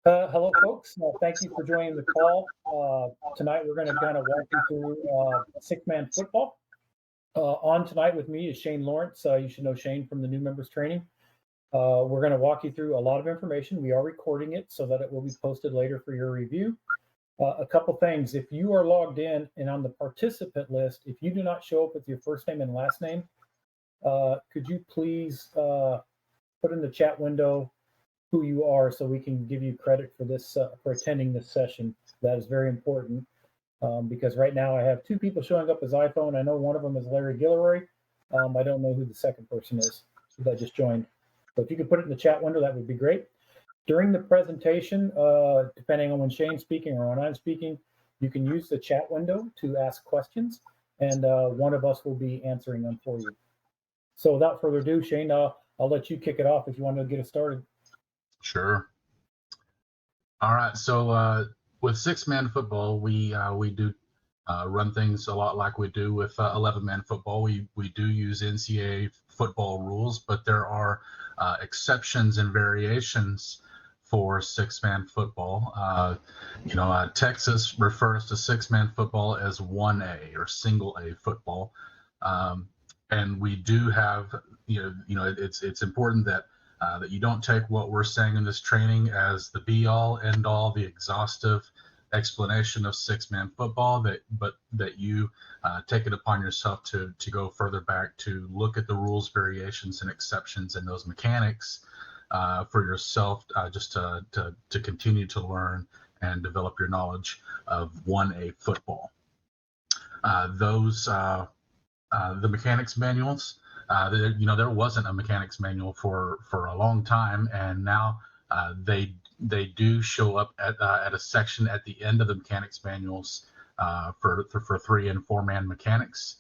Hello, folks. Thank you for joining the call. Tonight, we're going to kind of walk you through six-man football. On tonight with me is Shane Lawrence. You should know Shane from the new members training. We're going to walk you through a lot of information. We are recording it so that it will be posted later for your review. A couple things. If you are logged in and on the participant list, if you do not show up with your first name and last name, could you please put in the chat window who you are so we can give you credit for this for attending this session. That is very important because right now I have two people showing up as iPhone. I know one of them is Larry Gilroy. I don't know who the second person is that just joined. So if you could put it in the chat window, that would be great. During the presentation, depending on when Shane's speaking or when I'm speaking, you can use the chat window to ask questions, and one of us will be answering them for you. So without further ado, Shane, I'll let you kick it off if you want to get us started. Sure. All right. So with six-man football, we do run things a lot like we do with 11-man football. We do use NCAA football rules, but there are exceptions and variations for six-man football. Texas refers to six-man football as 1A or single A football, and we do have it's important that you don't take what we're saying in this training as the be-all, end-all, the exhaustive explanation of six-man football, but that you take it upon yourself to go further back to look at the rules, variations, and exceptions and those mechanics for yourself, just to continue to learn and develop your knowledge of 1A football. The mechanics manuals. There wasn't a mechanics manual for a long time, and now they do show up at a section at the end of the mechanics manuals for 3- and 4-man mechanics.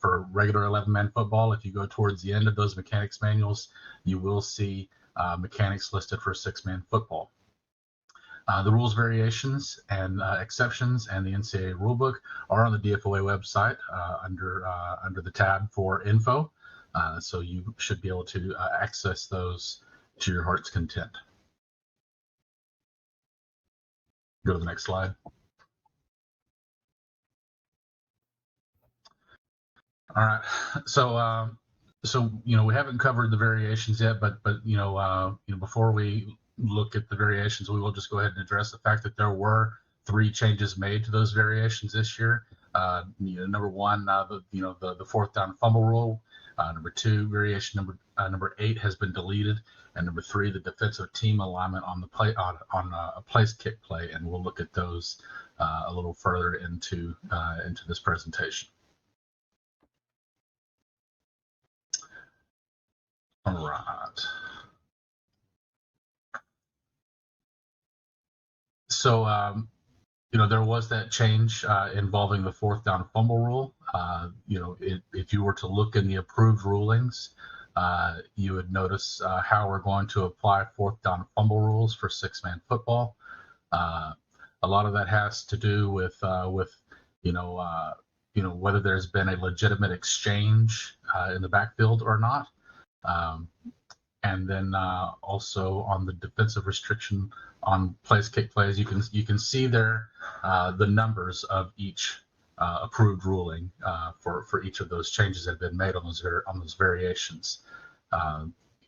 For regular 11-man football, if you go towards the end of those mechanics manuals, you will see mechanics listed for 6-man football. The rules, variations, and exceptions and the NCAA rulebook are on the DFOA website under the tab for info, so you should be able to access those to your heart's content. Go to the next slide. All right, so we haven't covered the variations yet, but before we look at the variations, we will just go ahead and address the fact that there were 3 changes made to those variations this year. Number 1, the fourth down fumble rule. Number 2, variation number 8 has been deleted, and number 3, the defensive team alignment on the play on a place kick play, and we'll look at those a little further into this presentation. All right. So, there was that change involving the fourth down fumble rule. If you were to look in the approved rulings, you would notice how we're going to apply fourth down fumble rules for 6-man football. A lot of that has to do with whether there's been a legitimate exchange in the backfield or not. And then also on the defensive restriction on place kick plays, you can see there the numbers of each approved ruling for each of those changes that have been made on those variations,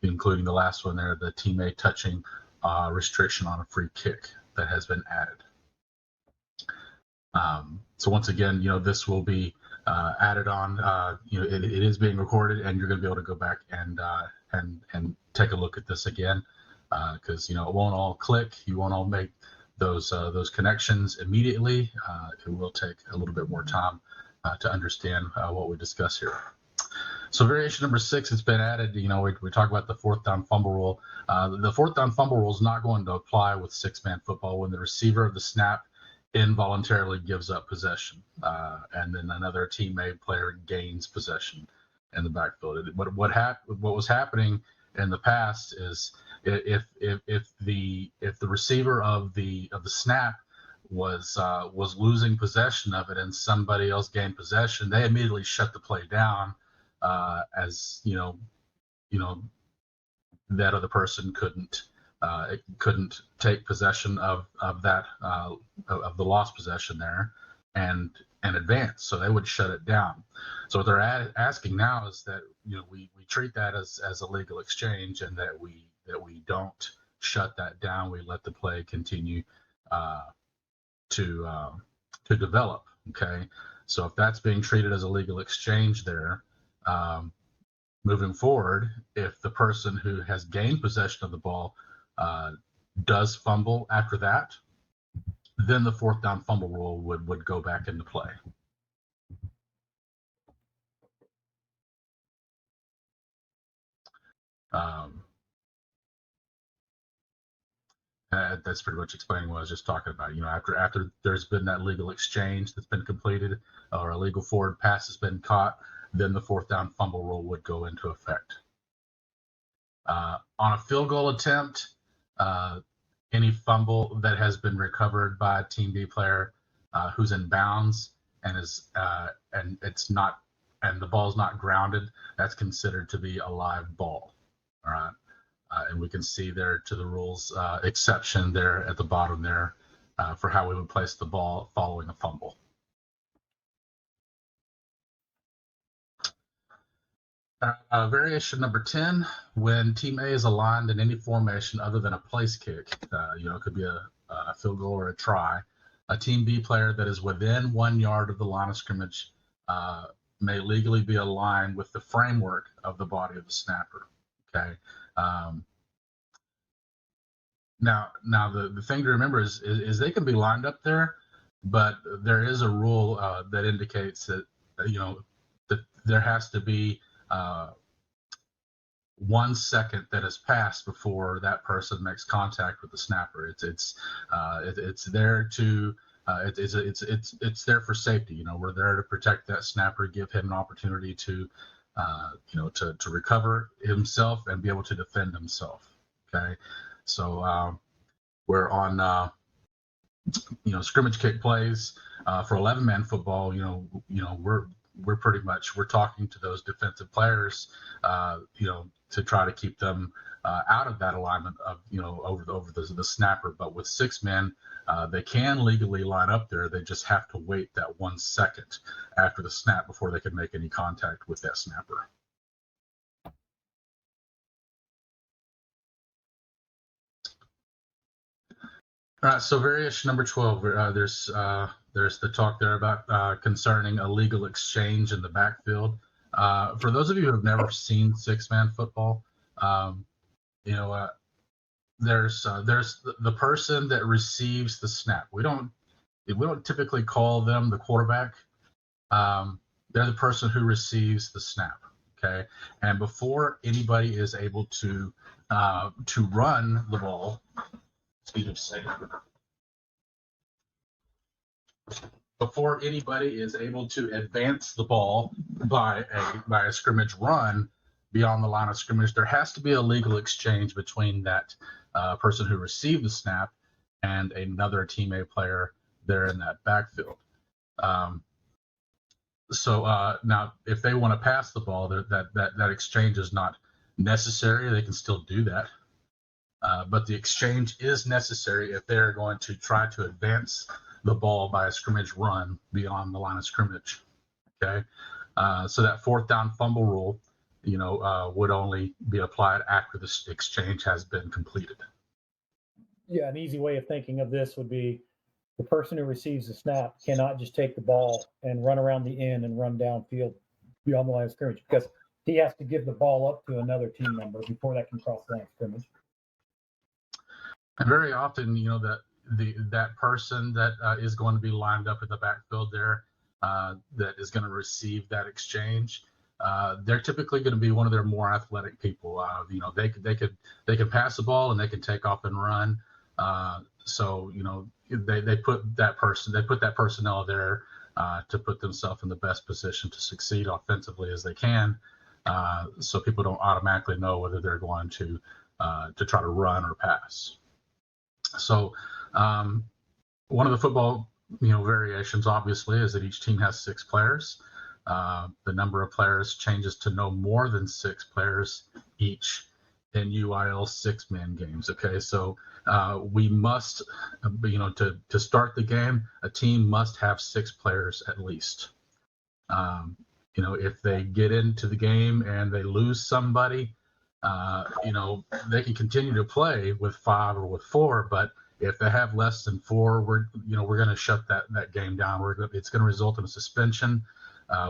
including the last one there, the teammate touching restriction on a free kick that has been added. So once again, this will be added on. It is being recorded, and you're going to be able to go back and take a look at this again, because it won't all click. You won't all make those connections immediately. It will take a little bit more time to understand what we discuss here. So variation number 6 has been added. We talk about the fourth down fumble rule. The fourth down fumble rule is not going to apply with 6-man football when the receiver of the snap involuntarily gives up possession, and then another teammate player gains possession in the backfield. What was happening in the past is if the receiver of the snap was losing possession of it and somebody else gained possession, they immediately shut the play down, as that other person couldn't it couldn't take possession of that of the lost possession there and advance, so they would shut it down. So what they're asking now is that we treat that as a legal exchange, and that we don't shut that down. We let the play continue to develop. Okay, so if that's being treated as a legal exchange there, moving forward, if the person who has gained possession of the ball does fumble after that, then the fourth down fumble rule would go back into play. That's pretty much explaining what I was just talking about. After there's been that legal exchange that's been completed, or a legal forward pass has been caught, then the fourth down fumble rule would go into effect. On a field goal attempt, any fumble that has been recovered by a Team B player who's in bounds and the ball's not grounded, that's considered to be a live ball. All right. And we can see there to the rules exception there at the bottom there for how we would place the ball following a fumble. Variation number 10, when Team A is aligned in any formation other than a place kick, it could be a field goal or a try, a Team B player that is within 1 yard of the line of scrimmage may legally be aligned with the framework of the body of the snapper. Okay. Now the thing to remember is they can be lined up there, but there is a rule that indicates that that there has to be 1 second that has passed before that person makes contact with the snapper. It's there to it's there for safety. We're there to protect that snapper, give him an opportunity to to recover himself and be able to defend himself. Okay, so we're on scrimmage kick plays for 11-man football. We're pretty much talking to those defensive players, to try to keep them out of that alignment of over the snapper. But with 6 men, they can legally line up there. They just have to wait that 1 second after the snap before they can make any contact with that snapper. All right, so variation number 12. There's the talk there about concerning a legal exchange in the backfield. For those of you who have never seen 6-man football, there's the person that receives the snap. We don't typically call them the quarterback. They're the person who receives the snap. Okay, and before anybody is able to run the ball, before anybody is able to advance the ball by a scrimmage run beyond the line of scrimmage, there has to be a legal exchange between that person who received the snap and another Team A player there in that backfield. So now, if they want to pass the ball, that exchange is not necessary. They can still do that. But the exchange is necessary if they're going to try to advance the ball by a scrimmage run beyond the line of scrimmage. Okay, so that fourth down fumble rule, would only be applied after the exchange has been completed. Yeah, an easy way of thinking of this would be the person who receives the snap cannot just take the ball and run around the end and run downfield beyond the line of scrimmage, because he has to give the ball up to another team member before that can cross the line of scrimmage. And very often, that person that is going to be lined up in the backfield there, that is going to receive that exchange, they're typically going to be one of their more athletic people. They can pass the ball and they can take off and run. So they put that personnel there to put themselves in the best position to succeed offensively as they can, so people don't automatically know whether they're going to try to run or pass. So one of the football variations, obviously, is that each team has 6 players. The number of players changes to no more than 6 players each in UIL 6-man games. Okay, so we must, to start the game, a team must have 6 players at least. If they get into the game and they lose somebody, they can continue to play with 5 or with 4, but if they have less than 4, we're going to shut that game down. It's going to result in a suspension.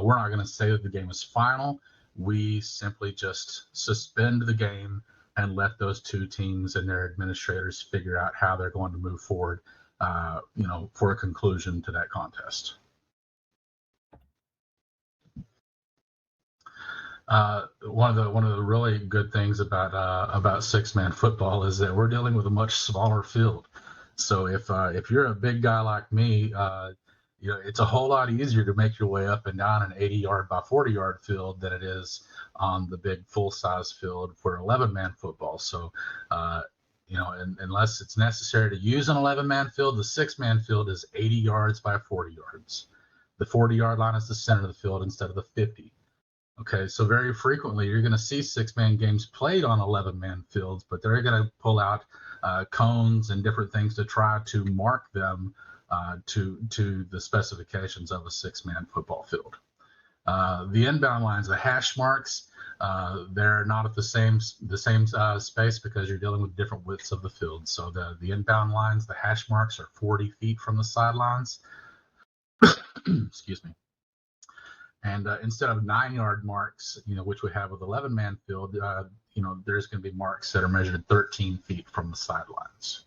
We're not going to say that the game is final. We simply just suspend the game and let those 2 teams and their administrators figure out how they're going to move forward, for a conclusion to that contest. One of the really good things about 6-man football is that we're dealing with a much smaller field. So if you're a big guy like me, it's a whole lot easier to make your way up and down an 80-yard by 40-yard field than it is on the big full-size field for 11-man football. So, unless it's necessary to use an 11-man field, the 6-man field is 80 yards by 40 yards. The 40-yard line is the center of the field instead of the 50. Okay, so very frequently you're going to see 6-man games played on 11-man fields, but they're going to pull out cones and different things to try to mark them to the specifications of a 6-man football field. The inbound lines, the hash marks, they're not at the same space because you're dealing with different widths of the field. So the inbound lines, the hash marks are 40 feet from the sidelines. Excuse me. And instead of 9-yard marks, which we have with 11-man field, there's going to be marks that are measured 13 feet from the sidelines.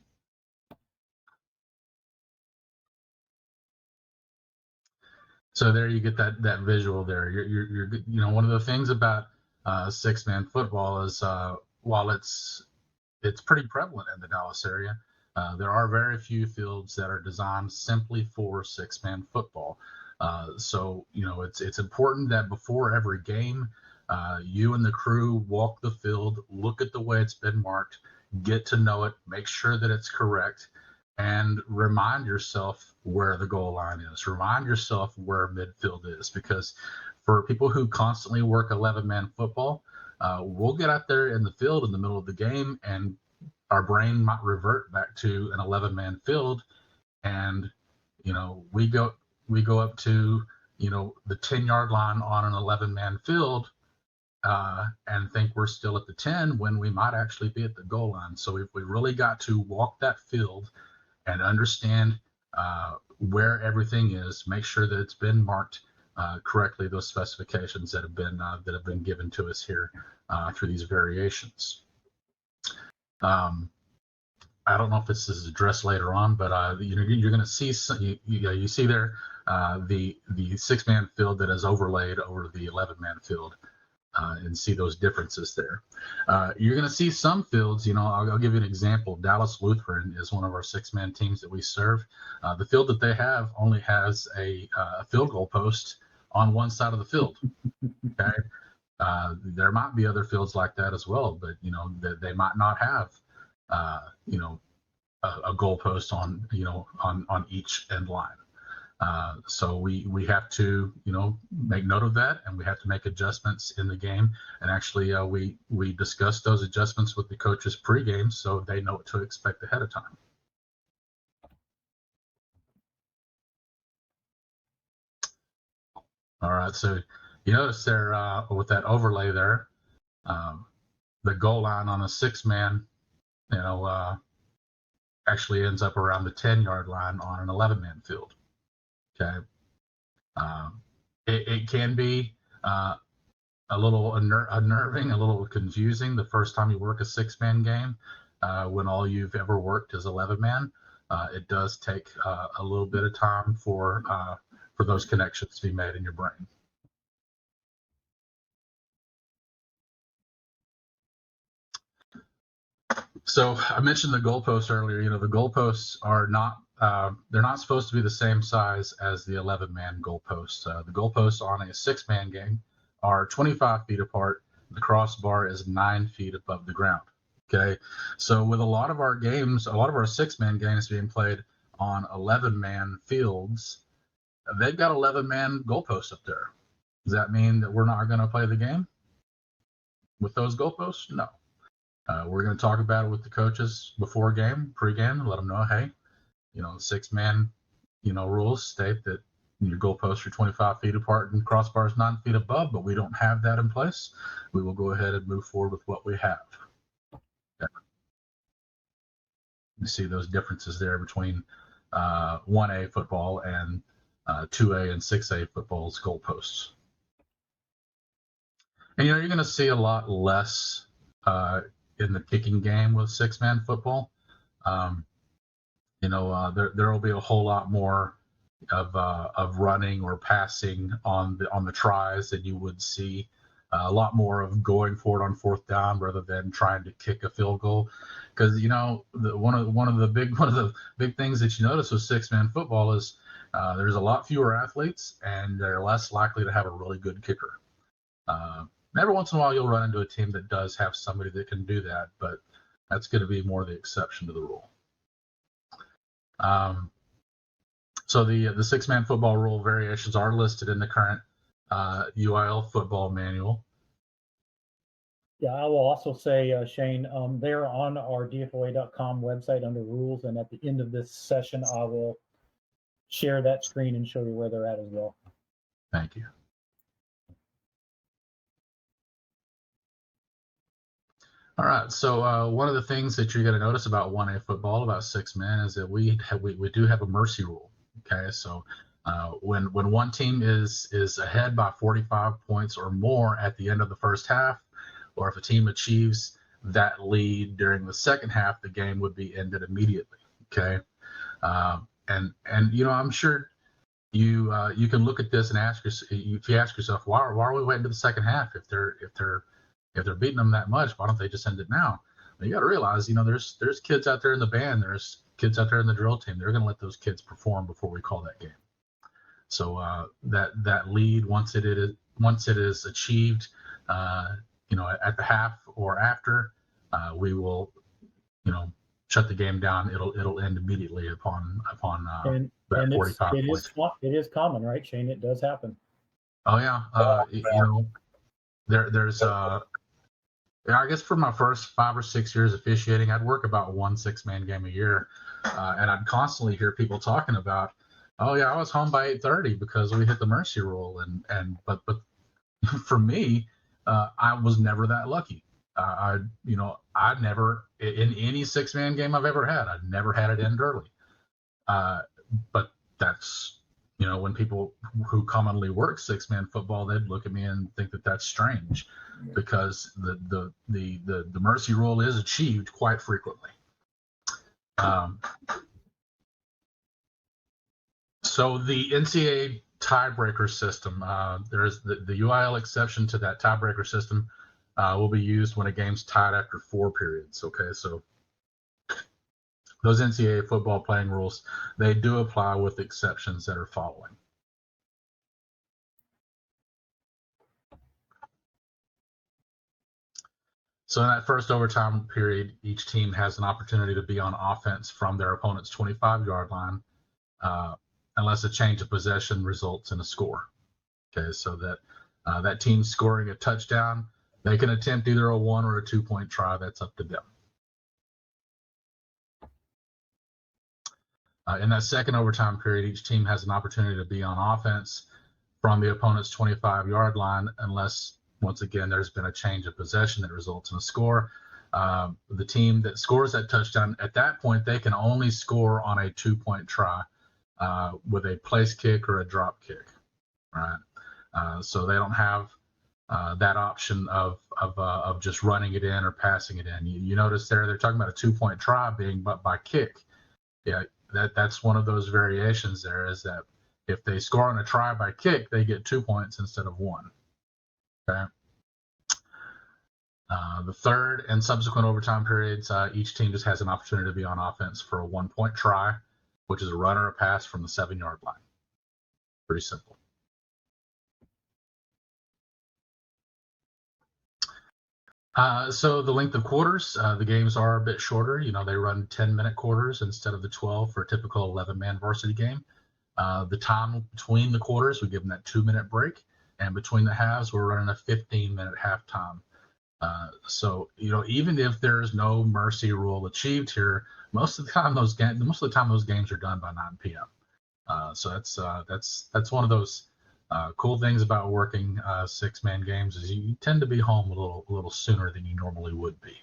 So there you get that visual there. You're one of the things about 6-man football is while it's pretty prevalent in the Dallas area, there are very few fields that are designed simply for 6-man football. So it's important that before every game, you and the crew walk the field, look at the way it's been marked, get to know it, make sure that it's correct, and remind yourself where the goal line is. Remind yourself where midfield is, because for people who constantly work 11-man football, we'll get out there in the field in the middle of the game and our brain might revert back to an 11-man field, and we go up to the 10-yard line on an 11-man field and think we're still at the 10 when we might actually be at the goal line. So we really got to walk that field and understand where everything is, make sure that it's been marked correctly, those specifications that have been given to us here through these variations. I don't know if this is addressed later on, but you're going to see you see there the 6-man field that is overlaid over the 11-man field, and see those differences there. You're going to see some fields. I'll give you an example. Dallas Lutheran is one of our 6-man teams that we serve. The field that they have only has a field goal post on one side of the field. Okay, there might be other fields like that as well, but they might not have a goalpost on each end line. So we have to make note of that, and we have to make adjustments in the game. And actually, we discuss those adjustments with the coaches pregame, so they know what to expect ahead of time. All right, so you notice there with that overlay there, the goal line on a 6-man, actually ends up around the 10-yard line on an 11-man field. Okay, it can be a little unnerving, a little confusing the first time you work a 6-man game when all you've ever worked is 11-man. It does take a little bit of time for those connections to be made in your brain. So I mentioned the goalposts earlier. The goalposts are not they're not supposed to be the same size as the 11-man goalposts. The goalposts on a 6-man game are 25 feet apart. The crossbar is 9 feet above the ground. Okay, so with a lot of our games, a lot of our 6-man games being played on 11-man fields, they've got 11-man goalposts up there. Does that mean that we're not going to play the game with those goalposts? No. We're going to talk about it with the coaches before game, pregame, and let them know, hey, 6-man, rules state that your goalposts are 25 feet apart and crossbars 9 feet above, but we don't have that in place. We will go ahead and move forward with what we have. Okay. You see those differences there between 1A football and 2A and 6A football's goalposts. And you're going to see a lot less in the kicking game with 6-man football. There will be a whole lot more of running or passing on the tries than you would see. A lot more of going for it on 4th down rather than trying to kick a field goal. Because one of the big things that you notice with 6-man football is there's a lot fewer athletes and they're less likely to have a really good kicker. Every once in a while you'll run into a team that does have somebody that can do that, but that's going to be more the exception to the rule. So the 6-man football rule variations are listed in the current UIL football manual. Yeah, I will also say, Shane, they're on our DFOA.com website under rules, and at the end of this session, I will share that screen and show you where they're at as well. Thank you. All right, so one of the things that you're going to notice about 1A football, about 6-man, is that we do have a mercy rule. Okay, so when one team is ahead by 45 points or more at the end of the first half, or if a team achieves that lead during the second half, the game would be ended immediately. Okay, and I'm sure you can look at this and ask yourself, why are we waiting to the second half if they're beating them that much? Why don't they just end it now? Well, you got to realize, there's kids out there in the band, there's kids out there in the drill team. They're going to let those kids perform before we call that game. So that lead, once it is achieved, at the half or after, we will, shut the game down. It'll end immediately upon And 45 points. It is common, right, Shane? It does happen. Oh yeah, there's I guess for my first 5 or 6 years officiating, I'd work about 1 6-man game a year, and I'd constantly hear people talking about, oh yeah, I was home by 8:30 because we hit the mercy rule, but for me, I was never that lucky. I never, in any 6-man game I've ever had, I've never had it end early. But that's, when people who commonly work 6-man football, they'd look at me and think that that's strange, because the mercy rule is achieved quite frequently. So the NCAA tiebreaker system, there's the UIL exception to that tiebreaker system will be used when a game's tied after 4 periods. Okay, so those NCAA football playing rules, they do apply with exceptions that are following. So in that first overtime period, each team has an opportunity to be on offense from their opponent's 25-yard line, unless a change of possession results in a score. Okay, so that team scoring a touchdown, they can attempt either a 1 or a 2-point try. That's up to them. In that second overtime period, each team has an opportunity to be on offense from the opponent's 25-yard line, unless, once again, there's been a change of possession that results in a score. The team that scores that touchdown, at that point, they can only score on a 2-point try with a place kick or a drop kick, right? So they don't have that option of just running it in or passing it in. You notice they're talking about a 2-point try being but by kick. Yeah, that's one of those variations there, is that if they score on a try by kick, they get 2 points instead of 1. Okay. The third and subsequent overtime periods, each team just has an opportunity to be on offense for a 1-point try, which is a run or a pass from the 7-yard line. Pretty simple. So the length of quarters, the games are a bit shorter. They run 10-minute quarters instead of the 12 for a typical 11-man varsity game. The time between the quarters, we give them that 2-minute break. And between the halves, we're running a 15-minute halftime. So even if there's no mercy rule achieved here, most of the time those games are done by 9 p.m. So that's one of those cool things about working 6-man games is you tend to be home a little sooner than you normally would be.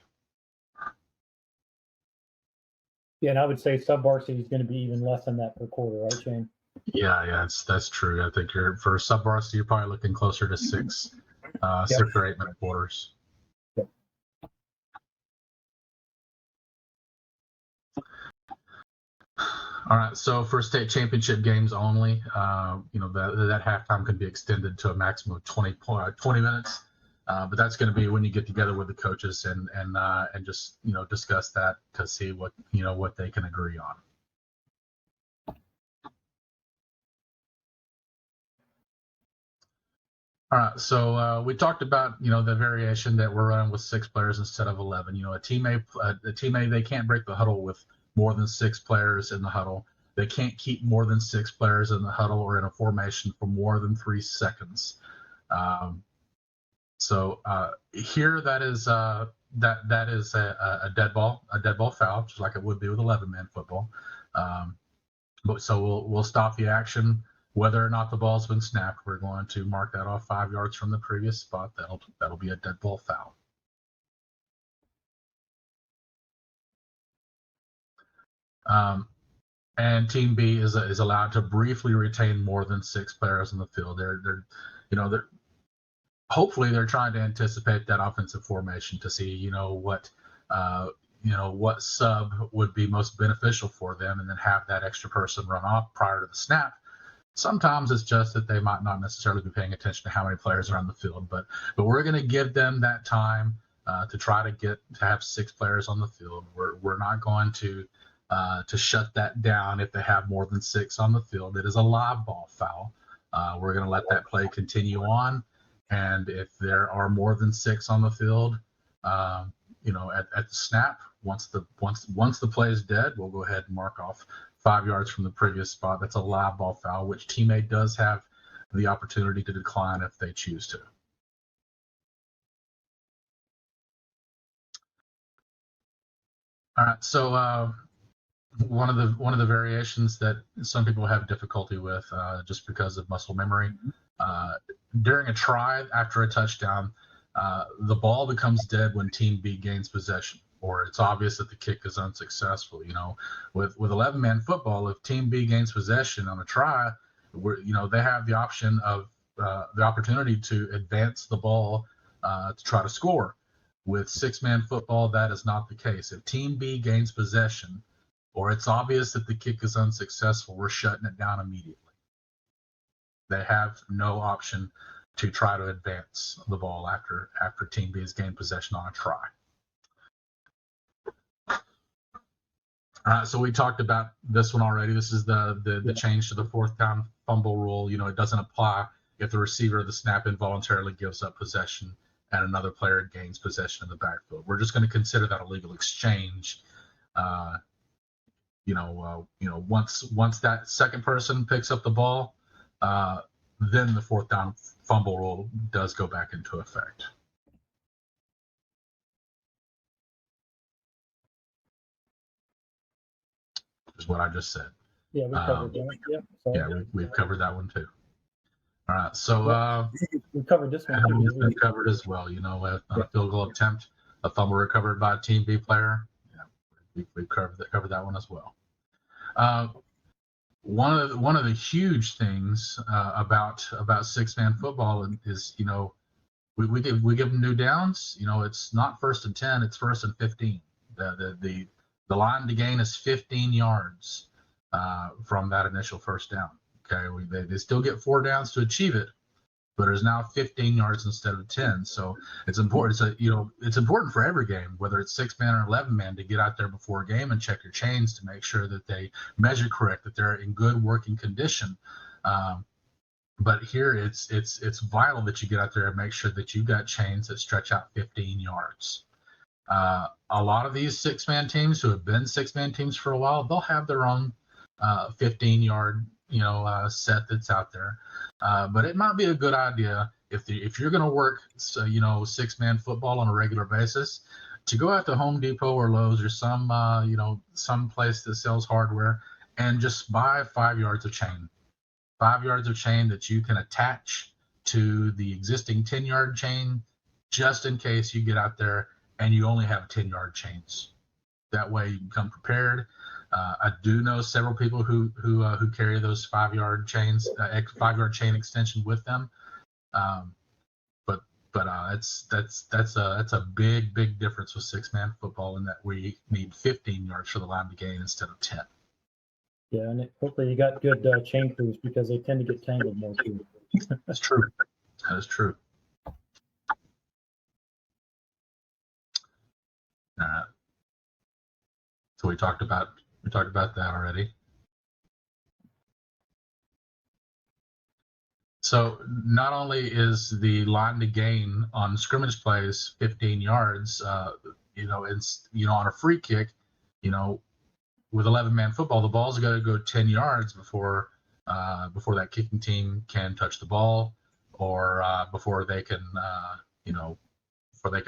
Yeah, and I would say sub varsity is going to be even less than that per quarter, right, Shane? Yeah, that's true. I think for sub varsity, you're probably looking closer to 6 or 8 minute quarters. Yep. All right, so for state championship games only, that halftime can be extended to a maximum of 20 minutes. But that's going to be when you get together with the coaches and just discuss that to see what they can agree on. All right, so we talked about the variation that we're running with 6 players instead of 11. A teammate they can't break the huddle with more than 6 players in the huddle. They can't keep more than 6 players in the huddle or in a formation for more than 3 seconds. So here that is a dead ball foul, just like it would be with 11-man football. So we'll stop the action. Whether or not the ball's been snapped, we're going to mark that off 5 yards from the previous spot. That'll be a dead ball foul. And Team B is allowed to briefly retain more than 6 players on the field. They're hopefully they're trying to anticipate that offensive formation to see what sub would be most beneficial for them, and then have that extra person run off prior to the snap. Sometimes it's just that they might not necessarily be paying attention to how many players are on the field, but we're going to give them that time to try to have 6 players on the field. We're not going to shut that down if they have more than 6 on the field. It is a live ball foul. We're going to let that play continue on, and if there are more than 6 on the field, at the snap, once the play is dead, we'll go ahead and mark off 5 yards from the previous spot. That's a live ball foul, which teammate does have the opportunity to decline if they choose to. All right, so one of the variations that some people have difficulty with just because of muscle memory, during a try after a touchdown, the ball becomes dead when Team B gains possession, or it's obvious that the kick is unsuccessful. With 11-man football, if Team B gains possession on a try, they have the option of the opportunity to advance the ball to try to score. With 6-man football, that is not the case. If Team B gains possession, or it's obvious that the kick is unsuccessful, we're shutting it down immediately. They have no option to try to advance the ball after Team B has gained possession on a try. So we talked about this one already. This is the change to the 4th down fumble rule. It doesn't apply if the receiver of the snap involuntarily gives up possession and another player gains possession in the backfield. We're just going to consider that a legal exchange. Once that second person picks up the ball, then the 4th down fumble rule does go back into effect. Is what I just said. Yeah, we covered that. Yep. So, yeah, we've covered that one too. All right, so we covered this one. It's been covered as well. On a field goal attempt, a fumble recovered by a Team B player. Yeah, we've covered that one as well. One of the huge things about 6-man football is we give them new downs. It's not 1st and 10, it's 1st and 15. The line to gain is 15 yards from that initial first down. Okay, they still get 4 downs to achieve it, but there's now 15 yards instead of 10. So it's important. It's important for every game, whether it's 6-man or 11-man, to get out there before a game and check your chains to make sure that they measure correct, that they're in good working condition. But here it's vital that you get out there and make sure that you've got chains that stretch out 15 yards. A lot of these 6-man teams who have been 6-man teams for a while, they'll have their own 15-yard set that's out there. But it might be a good idea if you're going to work, six-man football on a regular basis, to go out to Home Depot or Lowe's or some place that sells hardware and just buy 5 yards of chain. 5 yards of chain that you can attach to the existing 10-yard chain, just in case you get out there and you only have 10-yard chains. That way you become prepared. I do know several people who carry those 5-yard chains, 5-yard chain extension with them. But that's a big difference with six-man football in that we need 15 yards for the line to gain instead of 10. Yeah, and hopefully you got good chain crews because they tend to get tangled more too. That's true. That is true. All right. So we talked about that already. So not only is the line to gain on scrimmage plays 15 yards, on a free kick, with 11-man football, the ball's got to go 10 yards before that kicking team can touch the ball, or before they can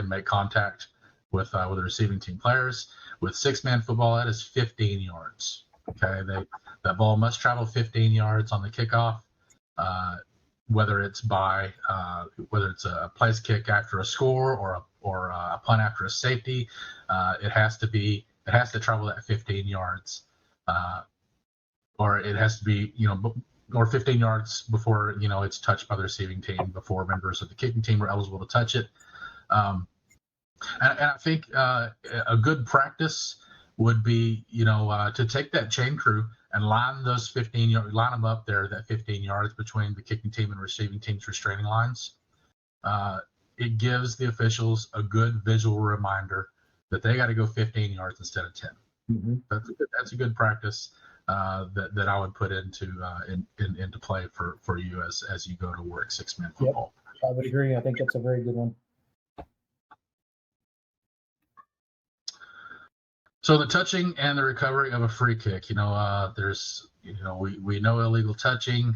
make contact with the receiving team players. With six-man football, that is 15 yards. Okay, that ball must travel 15 yards on the kickoff, whether it's a place kick after a score or a punt after a safety. It has to travel that 15 yards, or it has to be or 15 yards before it's touched by the receiving team, before members of the kicking team are eligible to touch it. And I think a good practice would be, to take that chain crew and line those 15 yards, line them up there, that 15 yards between the kicking team and receiving team's restraining lines. It gives the officials a good visual reminder that they got to go 15 yards instead of 10. Mm-hmm. That's a good practice that I would put into play for you as you go to work six-man football. Yep, I would agree. I think that's a very good one. So the touching and the recovery of a free kick, there's, we know illegal touching.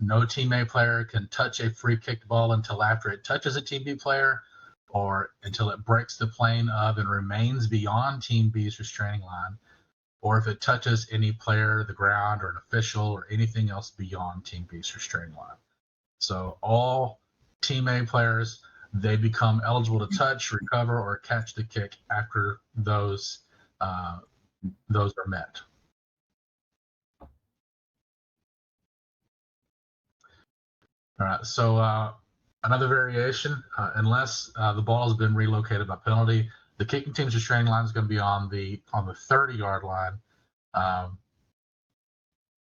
No Team A player can touch a free kicked ball until after it touches a Team B player, or until it breaks the plane of and remains beyond Team B's restraining line, or if it touches any player, the ground, or an official, or anything else beyond Team B's restraining line. So all Team A players, they become eligible to touch, recover, or catch the kick after those are met. All right, so another variation, unless the ball has been relocated by penalty, the kicking team's restraining line is going to be on the 30-yard line,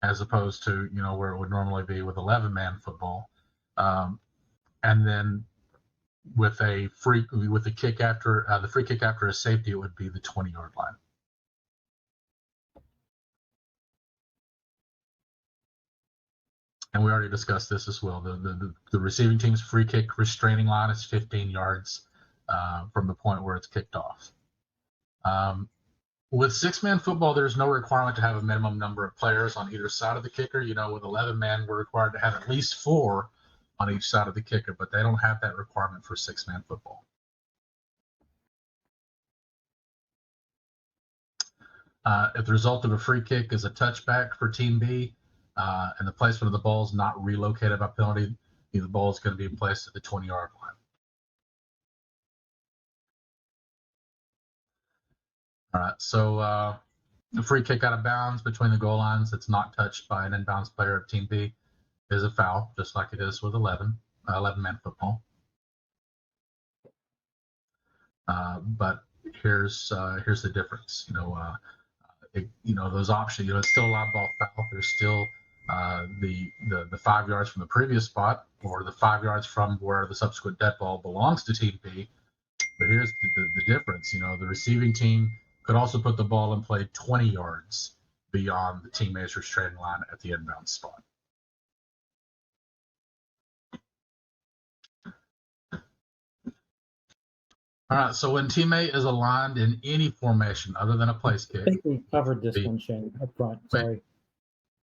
as opposed to where it would normally be with 11-man football, and then with the free kick after a safety, it would be the 20-yard line. And we already discussed this as well. The receiving team's free kick restraining line is 15 yards from the point where it's kicked off. With six-man football, there's no requirement to have a minimum number of players on either side of the kicker. With 11-man, we're required to have at least 4 on each side of the kicker, but they don't have that requirement for six-man football. If the result of a free kick is a touchback for Team B, and the placement of the ball is not relocated by penalty, the ball is going to be placed at the 20-yard line. All right, so a free kick out of bounds between the goal lines that's not touched by an inbounds player of Team B is a foul, just like it is with 11-man football. But here's the difference. Those options. It's still a live ball foul. There's still the 5 yards from the previous spot, or the 5 yards from where the subsequent dead ball belongs to Team B. But here's the difference. The receiving team could also put the ball in play 20 yards beyond the Team A's restraining line at the inbound spot. All right, so when Team A is aligned in any formation other than a place kick. I think we covered this one, Shane, up front. Sorry.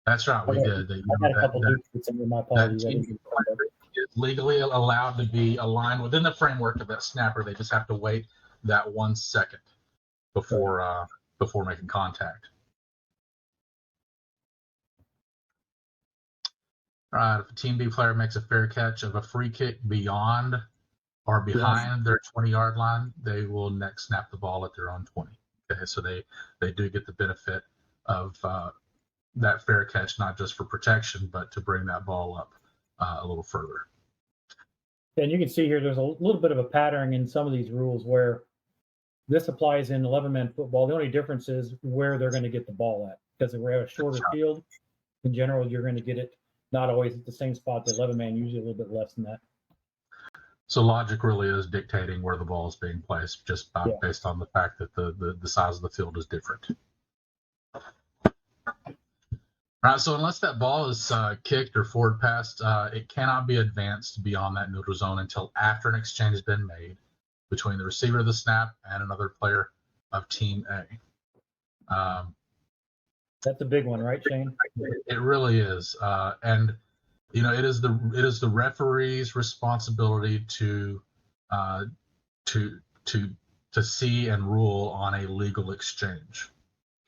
That's right, we did. I had a couple of hoops in my apologies. That team legally allowed to be aligned within the framework of that snapper. They just have to wait that 1 second before making contact. All right, if a Team B player makes a fair catch of a free kick beyond or behind their 20-yard line, they will next snap the ball at their own 20. Okay, so they do get the benefit of that fair catch, not just for protection, but to bring that ball up a little further. And you can see here, there's a little bit of a pattern in some of these rules where this applies in 11-man football. The only difference is where they're going to get the ball at, because if we're at a shorter field, in general, you're going to get it not always at the same spot. The 11-man usually a little bit less than that. So logic really is dictating where the ball is being placed, just based on the fact that the size of the field is different. All right, so unless that ball is kicked or forward passed, it cannot be advanced beyond that neutral zone until after an exchange has been made between the receiver of the snap and another player of Team A. That's a big one, right, Shane? It really is, and it is the referee's responsibility to see and rule on a legal exchange.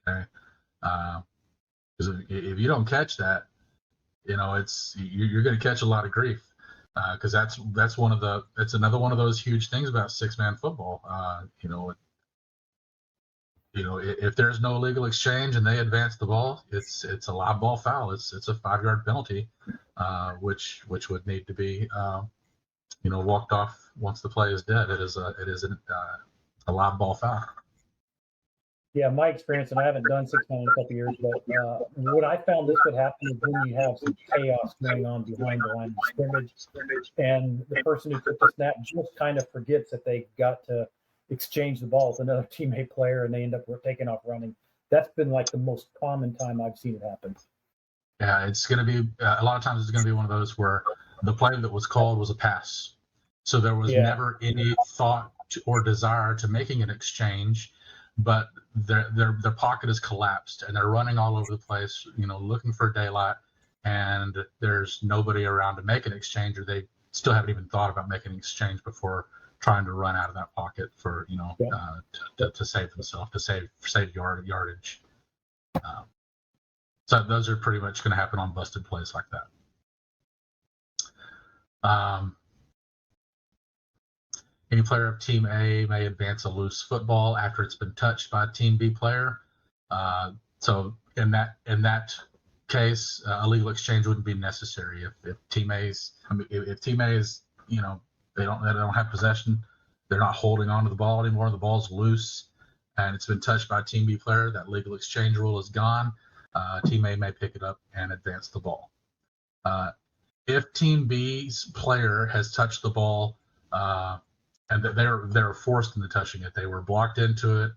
Okay. Because if you don't catch that, you're going to catch a lot of grief. Because that's another one of those huge things about 6-man football. If there's no legal exchange and they advance the ball, it's a live ball foul. It's a 5-yard penalty, which would need to be walked off once the play is dead. It is a live ball foul. Yeah, my experience, and I haven't done 6-man in a couple of years, but what I found this would happen is when you have some chaos going on behind the line of scrimmage, and the person who took the snap just kind of forgets that they got to exchange the ball with another teammate player, and they end up taking off running. That's been like the most common time I've seen it happen. Yeah, it's going to be a lot of times. It's going to be one of those where the play that was called was a pass, so there was never any thought or desire to making an exchange. But their pocket is collapsed and they're running all over the place, looking for daylight, and there's nobody around to make an exchange, or they still haven't even thought about making an exchange before trying to run out of that pocket for to save themselves, to save yardage. So those are pretty much going to happen on busted plays like that. Any player of Team A may advance a loose football after it's been touched by a Team B player. So in that case, a legal exchange wouldn't be necessary if Team A's. If Team A is, they don't have possession, they're not holding on to the ball anymore. The ball's loose, and it's been touched by a Team B player. That legal exchange rule is gone. Team A may pick it up and advance the ball. If Team B's player has touched the ball, and they're forced into touching it, they were blocked into it,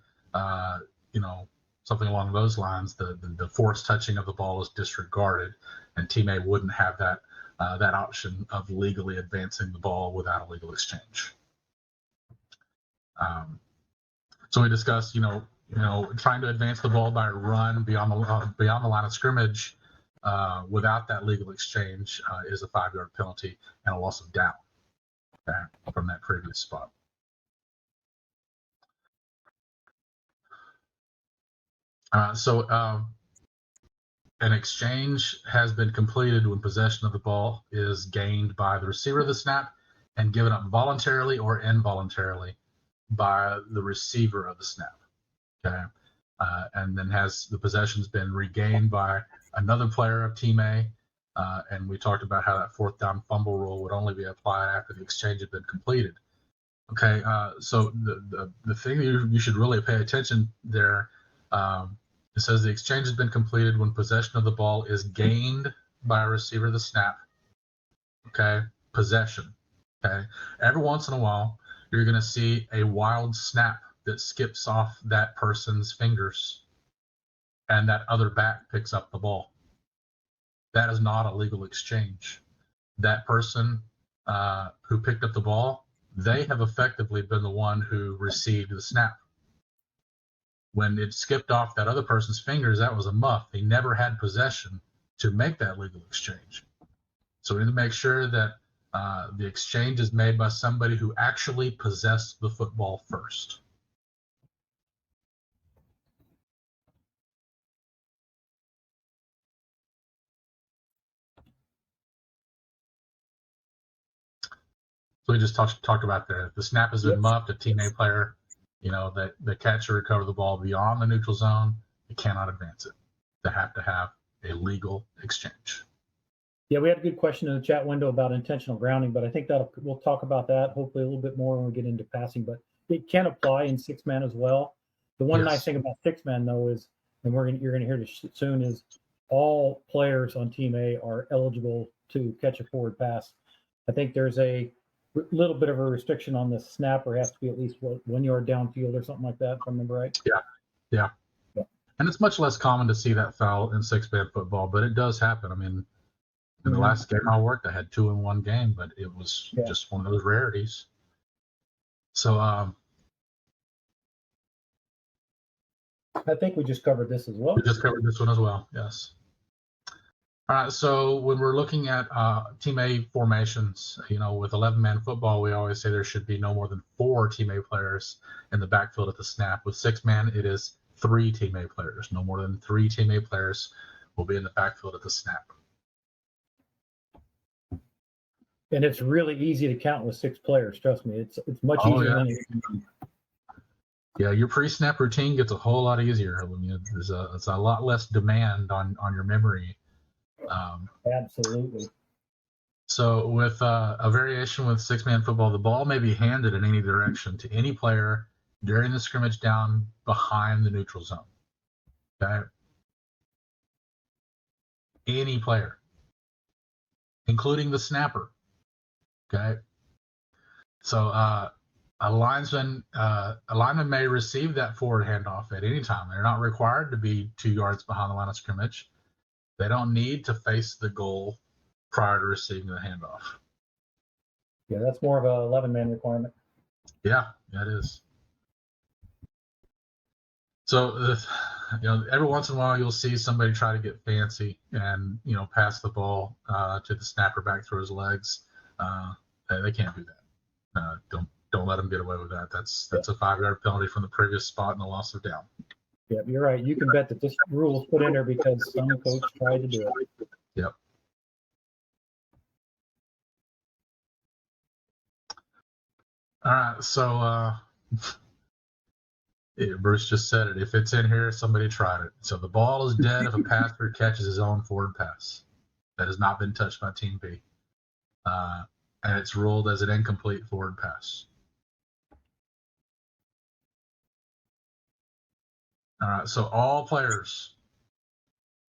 something along those lines, the forced touching of the ball is disregarded, and Team A wouldn't have that option of legally advancing the ball without a legal exchange. So we discussed, trying to advance the ball by a run beyond the line of scrimmage without that legal exchange is a 5-yard penalty and a loss of down from that previous spot. So an exchange has been completed when possession of the ball is gained by the receiver of the snap and given up voluntarily or involuntarily by the receiver of the snap. Okay, and then has the possession's been regained by another player of Team A. And we talked about how that 4th down fumble rule would only be applied after the exchange had been completed. Okay, so the thing that you should really pay attention there, it says the exchange has been completed when possession of the ball is gained by a receiver of the snap. Okay, possession. Okay, every once in a while, you're going to see a wild snap that skips off that person's fingers, and that other back picks up the ball. That is not a legal exchange. That person who picked up the ball, they have effectively been the one who received the snap. When it skipped off that other person's fingers, that was a muff. He never had possession to make that legal exchange. So we need to make sure that the exchange is made by somebody who actually possessed the football first. So we just talked about there. The snap has been muffed. A teammate player, that the catcher recover the ball beyond the neutral zone. They cannot advance it. They have to have a legal exchange. Yeah, we had a good question in the chat window about intentional grounding, but I think we'll talk about that hopefully a little bit more when we get into passing. But it can apply in 6-man as well. The one nice thing about 6-man though is, and you're going to hear this soon, is all players on Team A are eligible to catch a forward pass. I think there's a little bit of a restriction on the snapper. It has to be at least 1 yard downfield or something like that, if I remember right. Yeah. And it's much less common to see that foul in 6-man football, but it does happen. I mean, in the last game I worked, I had 2 in 1 game, but it was just one of those rarities. So I think we just covered this as well. We just covered this one as well, yes. All right, so when we're looking at Team A formations, with 11-man football, we always say there should be no more than 4 Team A players in the backfield at the snap. With 6-man, it is 3 Team A players. No more than 3 Team A players will be in the backfield at the snap. And it's really easy to count with 6 players. Trust me, it's much easier than it is. Yeah, your pre-snap routine gets a whole lot easier. I mean, it's a lot less demand on your memory. Absolutely. So with a variation with 6-man football, the ball may be handed in any direction to any player during the scrimmage down behind the neutral zone. Okay. Any player, including the snapper. Okay. So a lineman may receive that forward handoff at any time. They're not required to be 2 yards behind the line of scrimmage. They don't need to face the goal prior to receiving the handoff. Yeah, that's more of a 11-man requirement. Yeah, that is. So, every once in a while you'll see somebody try to get fancy and pass the ball to the snapper back through his legs. They can't do that. Don't let them get away with that. That's a 5-yard penalty from the previous spot and a loss of down. Yeah, you're right. You can bet that this rule is put in there because some coach tried to do it. Yep. All right. So Bruce just said it. If it's in here, somebody tried it. So the ball is dead if a passer catches his own forward pass that has not been touched by Team B. And it's ruled as an incomplete forward pass. All right, so all players,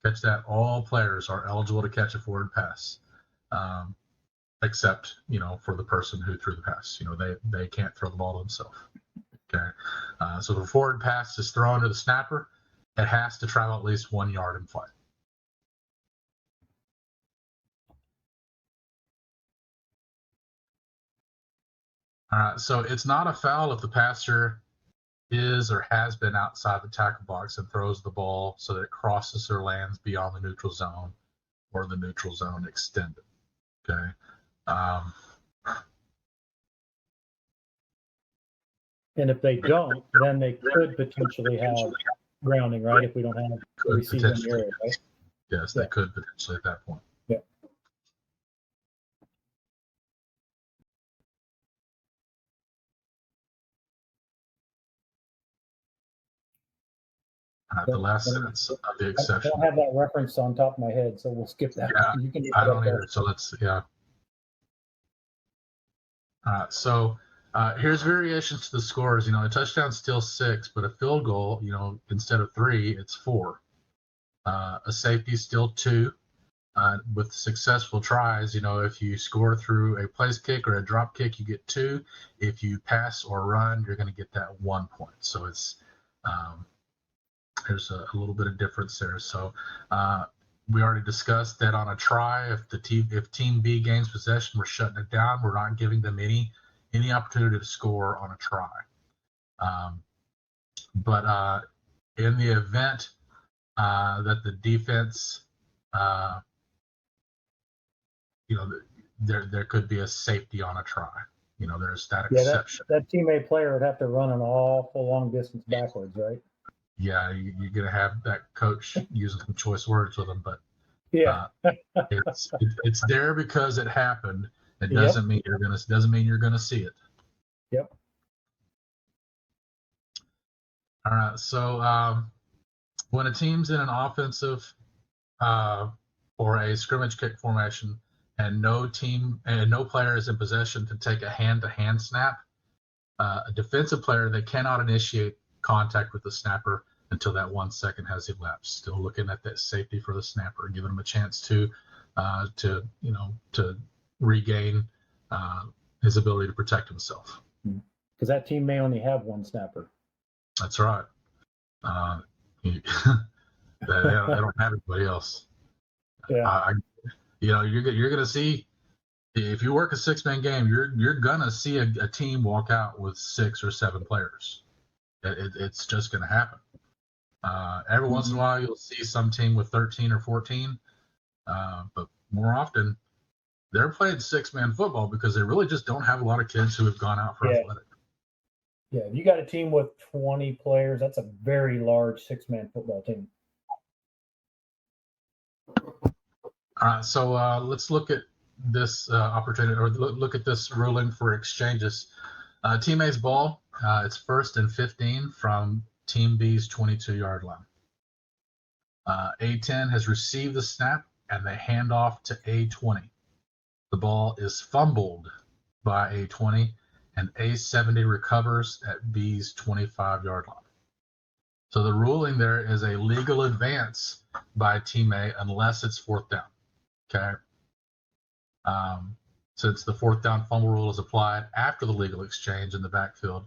catch that, all players are eligible to catch a forward pass, except, for the person who threw the pass. They can't throw the ball themselves. Okay, so if a forward pass is thrown to the snapper, it has to travel at least 1 yard in flight. All right, so it's not a foul if the passer is or has been outside the tackle box and throws the ball so that it crosses or lands beyond the neutral zone or the neutral zone extended. Okay. And if they don't, then they could potentially have grounding, right? If we don't have a receiver in the area, right? Yes, they could potentially at that point. Yeah. The last sentence of the exception. I don't have that reference on top of my head, so we'll skip that. Yeah, you can I don't either. So let's, All right, so here's variations to the scores. A touchdown's still 6, but a field goal, instead of 3, it's 4. A safety is still 2. With successful tries, if you score through a place kick or a drop kick, you get 2. If you pass or run, you're going to get that 1 point. So it's there's a little bit of difference there. So we already discussed that on a try, if Team B gains possession, we're shutting it down. We're not giving them any opportunity to score on a try. But in the event that the defense, there could be a safety on a try. There's that Yeah, exception. that teammate player would have to run an awful long distance backwards, right? Yeah, you're gonna have that coach using some choice words with them, but Yeah. it's there because it happened. It Yep. doesn't mean you're gonna see it. Yep. All right. So when a team's in an offensive or a scrimmage kick formation, and no player is in possession to take a hand-to-hand snap, a defensive player, they cannot initiate contact with the snapper until that 1 second has elapsed. Still looking at that safety for the snapper, giving him a chance to regain his ability to protect himself. Because that team may only have one snapper. That's right. They don't have anybody else. Yeah. You're gonna see, if you work a 6-man game, you're gonna see a team walk out with 6 or 7 players. It's just gonna happen. Every once in a while, you'll see some team with 13 or 14, but more often they're playing 6-man football because they really just don't have a lot of kids who have gone out for athletic. Yeah, if you got a team with 20 players, that's a very large 6-man football team. All right, so let's look at this opportunity, or look at this ruling for exchanges. Team A's ball, it's 1st and 15 from Team B's 22-yard line. A10 has received the snap, and they hand off to A20. The ball is fumbled by A20, and A70 recovers at B's 25-yard line. So the ruling there is a legal advance by Team A unless it's 4th down. Okay. Since the 4th down fumble rule is applied after the legal exchange in the backfield,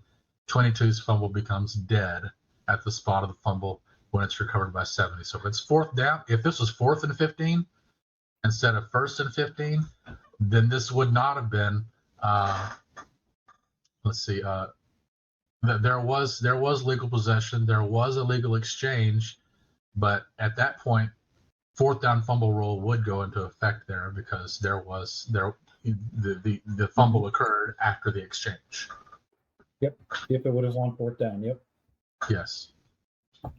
22's fumble becomes dead at the spot of the fumble when it's recovered by 70. So if it's 4th down, if this was 4th and 15 instead of 1st and 15, then this would not have been. There was legal possession, there was a legal exchange, but at that point, 4th down fumble rule would go into effect there because the fumble occurred after the exchange. Yep. If it was on 4th down. Yep. Yes. All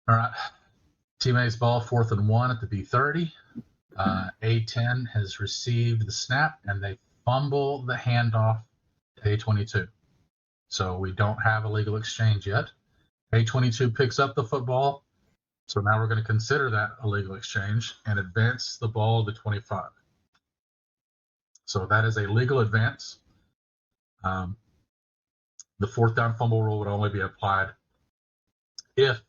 right. Team A's ball, 4th and 1 at the B30. A10 has received the snap, and they fumble the handoff to A22. So we don't have a legal exchange yet. A22 picks up the football. So now we're going to consider that a legal exchange and advance the ball to 25. So that is a legal advance. The 4th down fumble rule would only be applied if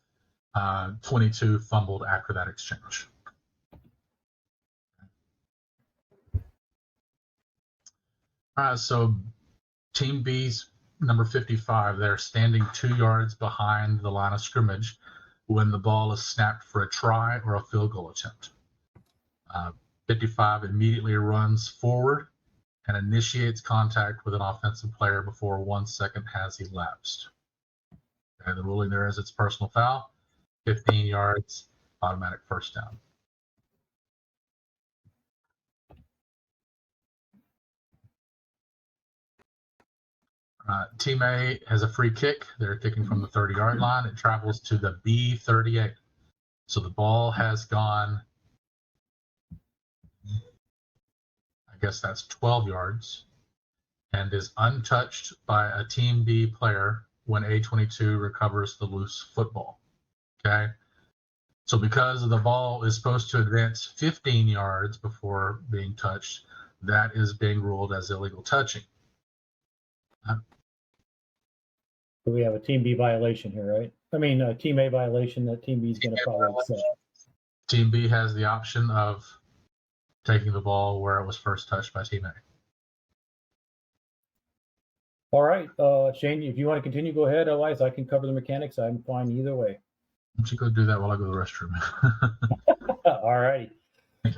22 fumbled after that exchange. All right, so Team B's number 55, they're standing 2 yards behind the line of scrimmage when the ball is snapped for a try or a field goal attempt. 55 immediately runs forward and initiates contact with an offensive player before 1 second has elapsed. Okay, the ruling there is it's personal foul, 15 yards, automatic 1st down. Team A has a free kick. They're kicking from the 30-yard line. It travels to the B38. So the ball has gone, I guess that's 12 yards, and is untouched by a Team B player when A22 recovers the loose football. Okay? So because the ball is supposed to advance 15 yards before being touched, that is being ruled as illegal touching. So we have a Team B violation here, right? I mean, a Team A violation that Team B is going to probably accept. Team B has the option of taking the ball where it was first touched by Team A. All right, Shane, if you want to continue, go ahead. Otherwise, I can cover the mechanics. I'm fine either way. Why don't you go do that while I go to the restroom? All right.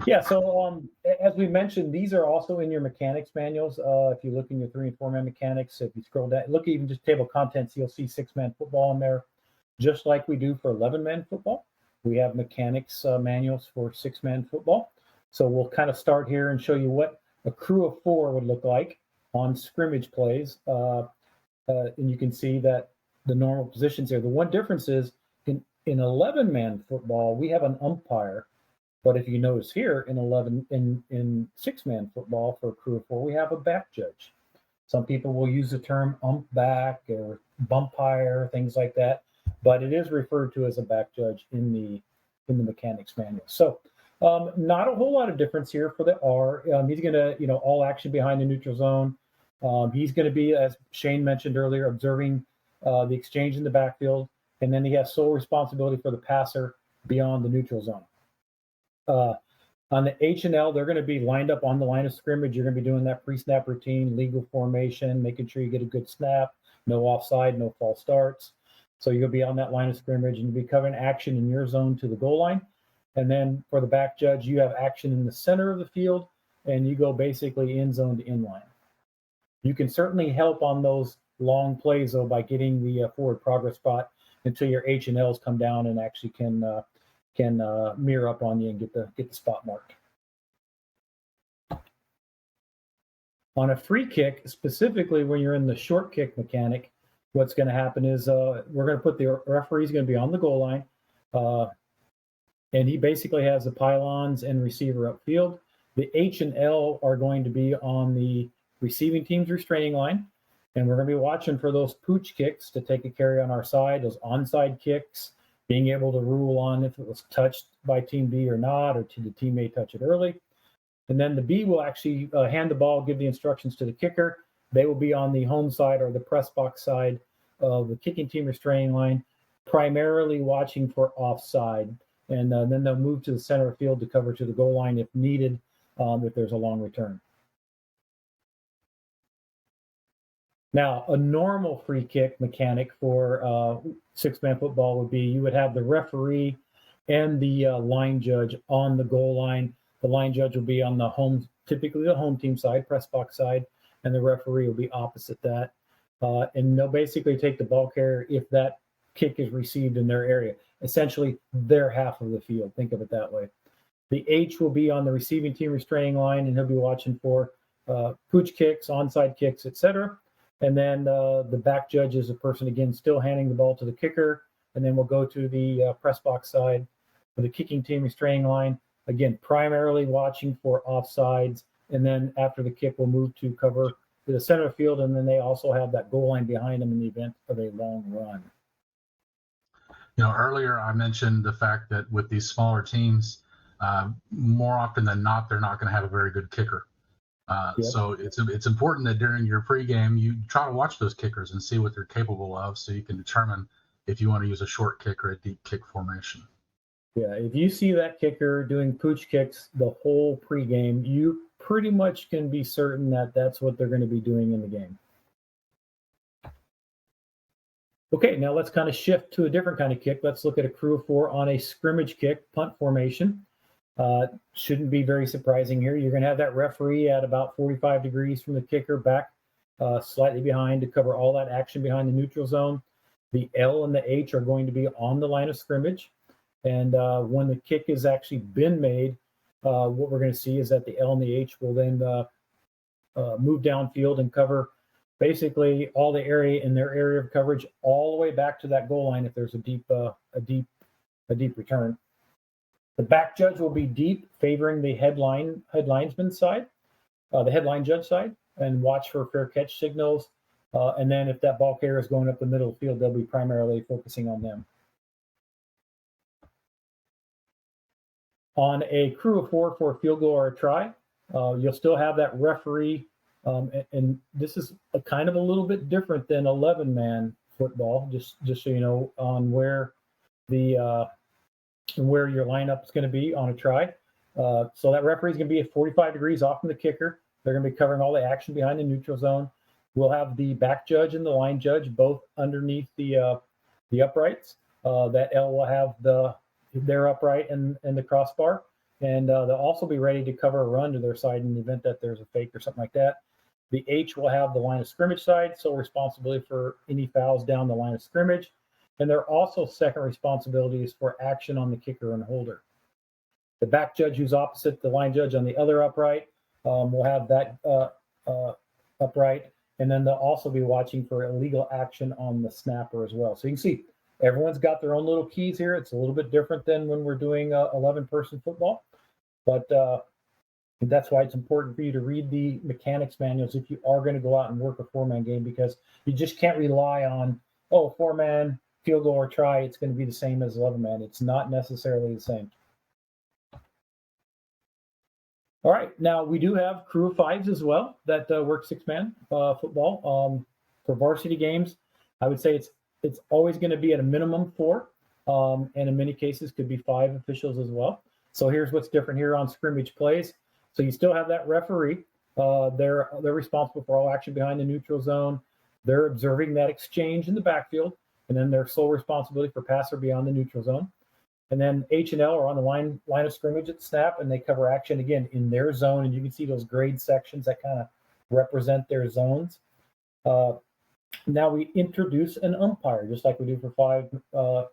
Yeah, so as we mentioned, these are also in your mechanics manuals. If you look in your 3- and 4-man mechanics, if you scroll down, look even just table of contents, you'll see 6-man football in there, just like we do for 11-man football. we have mechanics manuals for 6-man football. So we'll kind of start here and show you what a crew of 4 would look like on scrimmage plays. And you can see that the normal positions here. The one difference is in 11-man football, we have an umpire. But if you notice here in 6-man football for a crew of 4, we have a back judge. Some people will use the term ump back or bumpire, things like that, but it is referred to as a back judge in the mechanics manual. So not a whole lot of difference here for the R. He's going to, all action behind the neutral zone. He's going to be, as Shane mentioned earlier, observing the exchange in the backfield, and then he has sole responsibility for the passer beyond the neutral zone. On the H and L, they're going to be lined up on the line of scrimmage. You're going to be doing that pre-snap routine, legal formation, making sure you get a good snap, no offside, no false starts. So you'll be on that line of scrimmage, and you'll be covering action in your zone to the goal line. And then for the back judge, you have action in the center of the field, and you go basically in zone to in line. You can certainly help on those long plays, though, by getting the forward progress spot until your H and Ls come down and actually can mirror up on you and get the spot marked. On a free kick, specifically when you're in the short kick mechanic, what's going to happen is we're going to put the referee's going to be on the goal line, and he basically has the pylons and receiver upfield. The H and L are going to be on the receiving team's restraining line, and we're going to be watching for those pooch kicks to take a carry on our side, those onside kicks, being able to rule on if it was touched by team B or not, or did the teammate touch it early. And then the B will actually hand the ball, give the instructions to the kicker. They will be on the home side or the press box side of the kicking team restraining line, primarily watching for offside. And then they'll move to the center of field to cover to the goal line if needed, if there's a long return. Now, a normal free kick mechanic for 6-man football would be you would have the referee and the line judge on the goal line. The line judge will be on typically the home team side, press box side, and the referee will be opposite that. And they'll basically take the ball carrier if that kick is received in their area, essentially their half of the field. Think of it that way. The H will be on the receiving team restraining line, and he'll be watching for pooch kicks, onside kicks, etc. And then the back judge is a person, again, still handing the ball to the kicker. And then we'll go to the press box side for the kicking team restraining line. Again, primarily watching for offsides. And then after the kick, we'll move to cover the center field. And then they also have that goal line behind them in the event of a long run. Earlier I mentioned the fact that with these smaller teams, more often than not, they're not going to have a very good kicker. Yep. So it's important that during your pregame, you try to watch those kickers and see what they're capable of so you can determine if you want to use a short kick or a deep kick formation. Yeah, if you see that kicker doing pooch kicks the whole pregame, you pretty much can be certain that that's what they're going to be doing in the game. Okay, now let's kind of shift to a different kind of kick. Let's look at a crew of 4 on a scrimmage kick, punt formation. Shouldn't be very surprising here. You're going to have that referee at about 45 degrees from the kicker, back slightly behind to cover all that action behind the neutral zone. The L and the H are going to be on the line of scrimmage. And when the kick has actually been made, what we're going to see is that the L and the H will then move downfield and cover basically all the area in their area of coverage all the way back to that goal line if there's a deep return. The back judge will be deep, favoring the headlinesman side, the headline judge side, and watch for fair catch signals. And then if that ball carrier is going up the middle of the field, they'll be primarily focusing on them. On a crew of 4 for a field goal or a try, you'll still have that referee. And this is a kind of a little bit different than 11-man football, just so you know, on where your lineup is going to be on a try. So that referee is going to be at 45 degrees off from the kicker. They're going to be covering all the action behind the neutral zone. We'll have the back judge and the line judge both underneath the uprights. That L will have their upright and the crossbar. And they'll also be ready to cover a run to their side in the event that there's a fake or something like that. The H will have the line of scrimmage side, so responsibility for any fouls down the line of scrimmage. And their also second responsibility is for action on the kicker and holder. The back judge, who's opposite the line judge on the other upright, will have that upright. And then they'll also be watching for illegal action on the snapper as well. So you can see everyone's got their own little keys here. It's a little bit different than when we're doing 11-person football. But that's why it's important for you to read the mechanics manuals if you are going to go out and work a 4-man game, because you just can't rely on, 4-man, field goal or try, it's going to be the same as 11-man. It's not necessarily the same. All right, now we do have crew of 5s as well that work 6-man football. For varsity games, I would say it's always going to be at a minimum 4, and in many cases could be 5 officials as well. So here's what's different here on scrimmage plays. So you still have that referee. They're responsible for all action behind the neutral zone. They're observing that exchange in the backfield, and then their sole responsibility for pass or beyond the neutral zone. And then H and L are on the line of scrimmage at snap, and they cover action again in their zone. And you can see those grade sections that kind of represent their zones. Now we introduce an umpire, just like we do for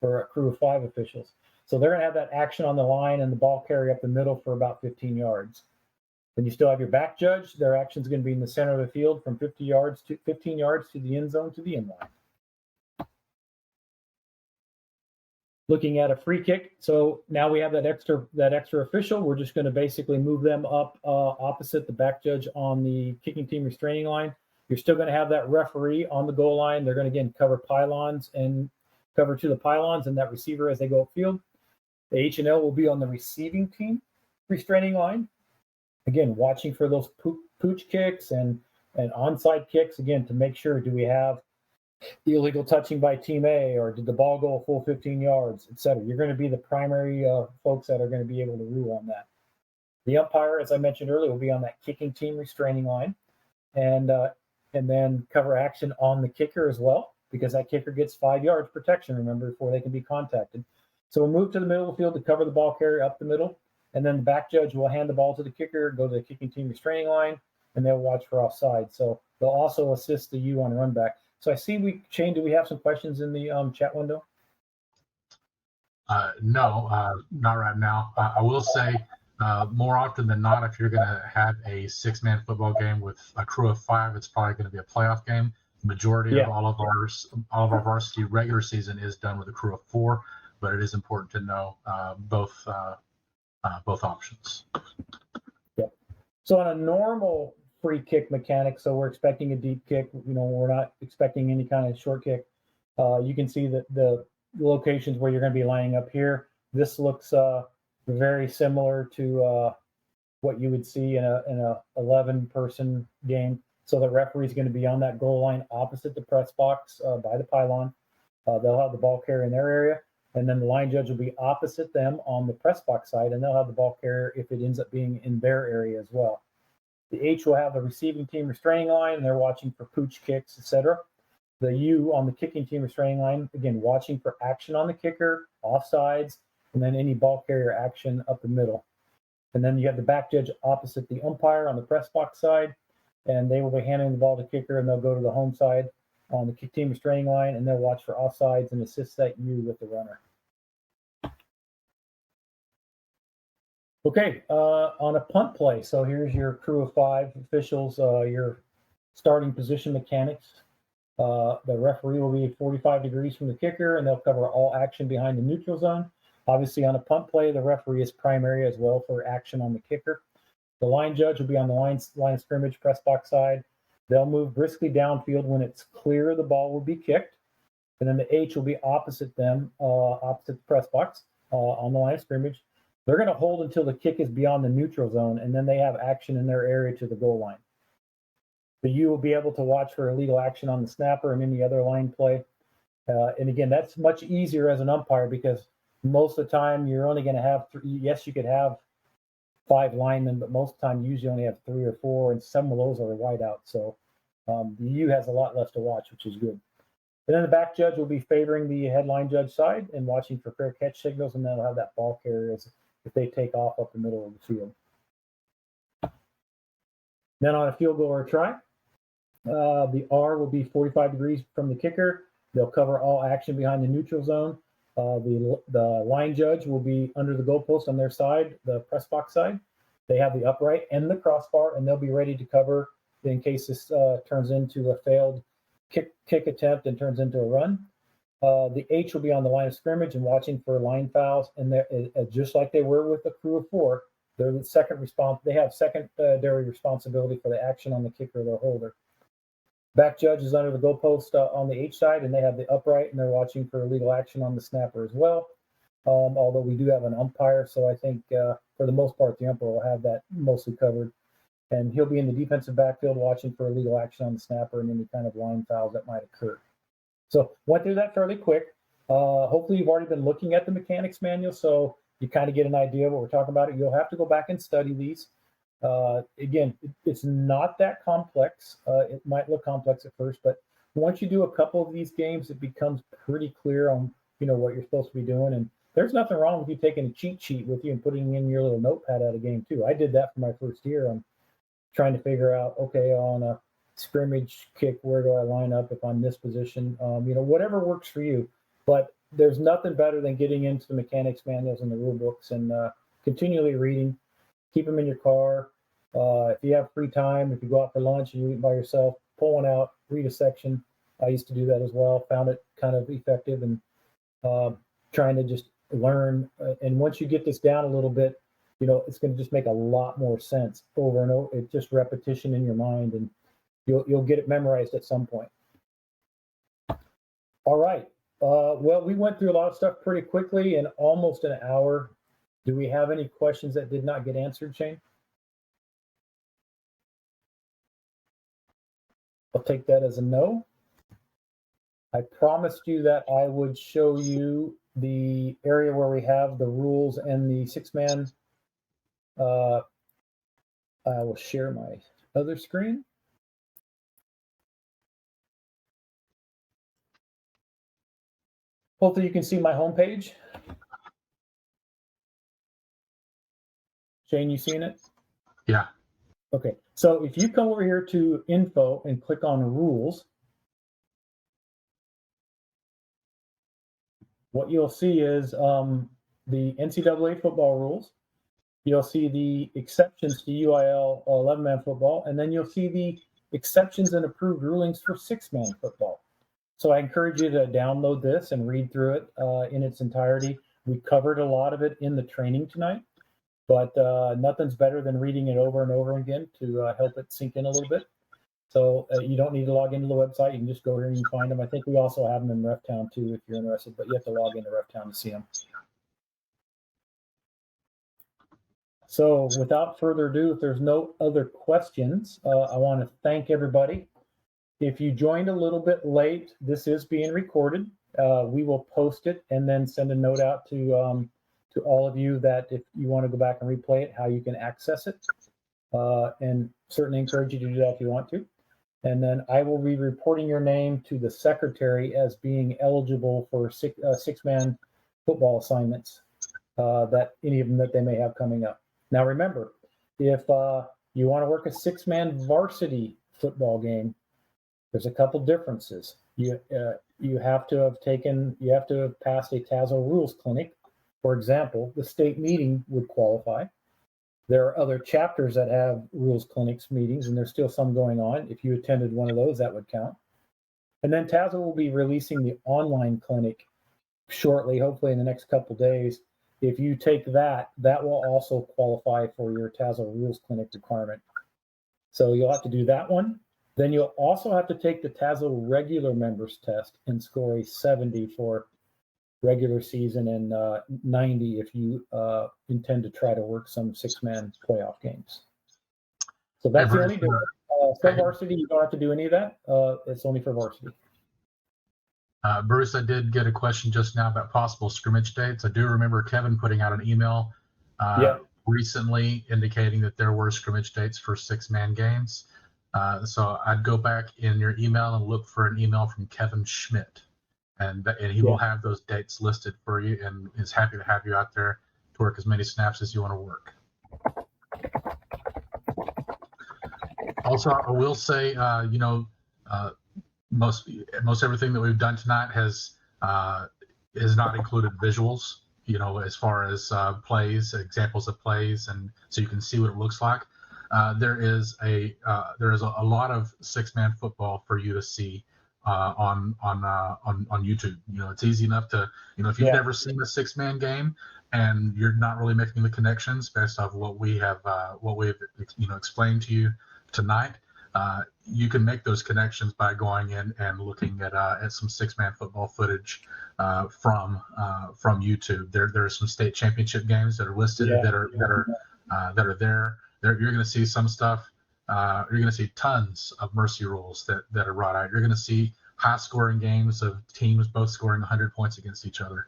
a crew of 5 officials. So they're going to have that action on the line and the ball carry up the middle for about 15 yards. Then you still have your back judge. Their action is going to be in the center of the field from 15 yards to the end zone to the end line. Looking at a free kick. So now we have that extra official. We're just going to basically move them up opposite the back judge on the kicking team restraining line. You're still going to have that referee on the goal line. They're going to, again, cover pylons and cover to the pylons and that receiver as they go upfield. The H&L will be on the receiving team restraining line. Again, watching for those pooch kicks and onside kicks, again, to make sure, do we have illegal touching by team A, or did the ball go a full 15 yards, et cetera. You're going to be the primary folks that are going to be able to rule on that. The umpire, as I mentioned earlier, will be on that kicking team restraining line and then cover action on the kicker as well, because that kicker gets 5 yards protection, remember, before they can be contacted. So we'll move to the middle of the field to cover the ball carrier up the middle, and then the back judge will hand the ball to the kicker, go to the kicking team restraining line, and they'll watch for offside. So they'll also assist the U on run back. So I see Shane, do we have some questions in the chat window? No, not right now. I will say more often than not, if you're going to have a 6-man football game with a crew of 5, it's probably going to be a playoff game. The majority of all of our varsity regular season is done with a crew of 4, but it is important to know both options. Yeah. So on a normal free kick mechanic, so we're expecting a deep kick, we're not expecting any kind of short kick. You can see that the locations where you're going to be lining up here. This looks very similar to what you would see in a 11-person game. So the referee is going to be on that goal line opposite the press box by the pylon. They'll have the ball carrier in their area, and then the line judge will be opposite them on the press box side, and they'll have the ball carrier if it ends up being in their area as well. The H will have the receiving team restraining line, and they're watching for pooch kicks, etc. The U on the kicking team restraining line, again, watching for action on the kicker, offsides, and then any ball carrier action up the middle. And then you have the back judge opposite the umpire on the press box side, and they will be handing the ball to kicker, and they'll go to the home side on the kick team restraining line, and they'll watch for offsides and assist that U with the runner. Okay, on a punt play, so here's your crew of 5 officials, your starting position mechanics. The referee will be 45 degrees from the kicker, and they'll cover all action behind the neutral zone. Obviously, on a punt play, the referee is primary as well for action on the kicker. The line judge will be on the line of scrimmage, press box side. They'll move briskly downfield when it's clear the ball will be kicked. And then the H will be opposite them, opposite the press box on the line of scrimmage. They're going to hold until the kick is beyond the neutral zone, and then they have action in their area to the goal line. The U will be able to watch for illegal action on the snapper and any other line play. And again, that's much easier as an umpire because most of the time you're only going to have 3. Yes, you could have 5 linemen, but most of the time you usually only have 3 or 4, and some of those are wide out. So the U has a lot less to watch, which is good. And then the back judge will be favoring the headline judge side and watching for fair catch signals, and then they'll have that ball carrier if they take off up the middle of the field. Then on a field goal or a try, the R will be 45 degrees from the kicker. They'll cover all action behind the neutral zone. The line judge will be under the goalpost on their side, the press box side. They have the upright and the crossbar, and they'll be ready to cover in case this turns into a failed kick attempt and turns into a run. The H will be on the line of scrimmage and watching for line fouls, and just like they were with the crew of four, they're the they have secondary responsibility for the action on the kicker or the holder. Back judge is under the goalpost on the H side, and they have the upright, and they're watching for illegal action on the snapper as well. Although we do have an umpire, so I think for the most part, the umpire will have that mostly covered. And he'll be in the defensive backfield watching for illegal action on the snapper and any kind of line fouls that might occur. So went through that fairly quick. Hopefully you've already been looking at the mechanics manual, so you kind of get an idea of what we're talking about. You'll have to go back and study these. Again, it's not that complex. It might look complex at first, but once you do a couple of these games, it becomes pretty clear on what you're supposed to be doing. And there's nothing wrong with you taking a cheat sheet with you and putting in your little notepad at a game too. I did that for my first year. I'm trying to figure out, okay, on a scrimmage kick, where do I line up if I'm this position? Whatever works for you. But there's nothing better than getting into the mechanics manuals and the rule books and continually reading. Keep them in your car. If you have free time, if you go out for lunch and you eat by yourself, pull one out, read a section. I used to do that as well. Found it kind of effective and trying to just learn. And once you get this down a little bit, it's going to just make a lot more sense over and over. It's just repetition in your mind, and you'll get it memorized at some point. All right. Well, we went through a lot of stuff pretty quickly in almost an hour. Do we have any questions that did not get answered, Shane? I'll take that as a no. I promised you that I would show you the area where we have the rules and the six-man. I will share my other screen. Hopefully you can see my homepage. Shane, you seeing it? Yeah. Okay, so if you come over here to info and click on rules, what you'll see is the NCAA football rules. You'll see the exceptions to UIL 11-man football, and then you'll see the exceptions and approved rulings for 6-man football. So I encourage you to download this and read through it in its entirety. We covered a lot of it in the training tonight, but nothing's better than reading it over and over again to help it sink in a little bit. So you don't need to log into the website. You can just go here and you can find them. I think we also have them in RefTown too if you're interested, but you have to log into RefTown to see them. So without further ado, if there's no other questions, I want to thank everybody. If you joined a little bit late, this is being recorded. We will post it and then send a note out to all of you that if you want to go back and replay it, how you can access it. And certainly encourage you to do that if you want to. And then I will be reporting your name to the secretary as being eligible for six-man football assignments, that any of them that they may have coming up. Now remember, if you want to work a 6-man varsity football game, there's a couple differences. You have to have passed a TASO rules clinic. For example, the state meeting would qualify. There are other chapters that have rules clinics meetings, and there's still some going on. If you attended one of those, that would count. And then TASO will be releasing the online clinic shortly, hopefully in the next couple days. If you take that, that will also qualify for your TASO rules clinic requirement. So you'll have to do that one. Then you'll also have to take the TASO regular members test and score a 70 for regular season and 90 if you intend to try to work some 6-man playoff games. So that's the only difference. For varsity, you don't have to do any of that. It's only for varsity. Bruce, I did get a question just now about possible scrimmage dates. I do remember Kevin putting out an email recently indicating that there were scrimmage dates for 6-man games. So I'd go back in your email and look for an email from Kevin Schmidt, and he will have those dates listed for you and is happy to have you out there to work as many snaps as you want to work. Also, I will say, most everything that we've done tonight has not included visuals, as far as plays, examples of plays, and so you can see what it looks like. There is a lot of six-man football for you to see on YouTube. It's easy enough to, if you've never seen a six-man game and you're not really making the connections based off what we've explained to you tonight, you can make those connections by going in and looking at some six-man football footage from YouTube. There are some state championship games that are listed that are there. You're going to see some stuff. You're going to see tons of mercy rules that are brought out. You're going to see high-scoring games of teams both scoring 100 points against each other.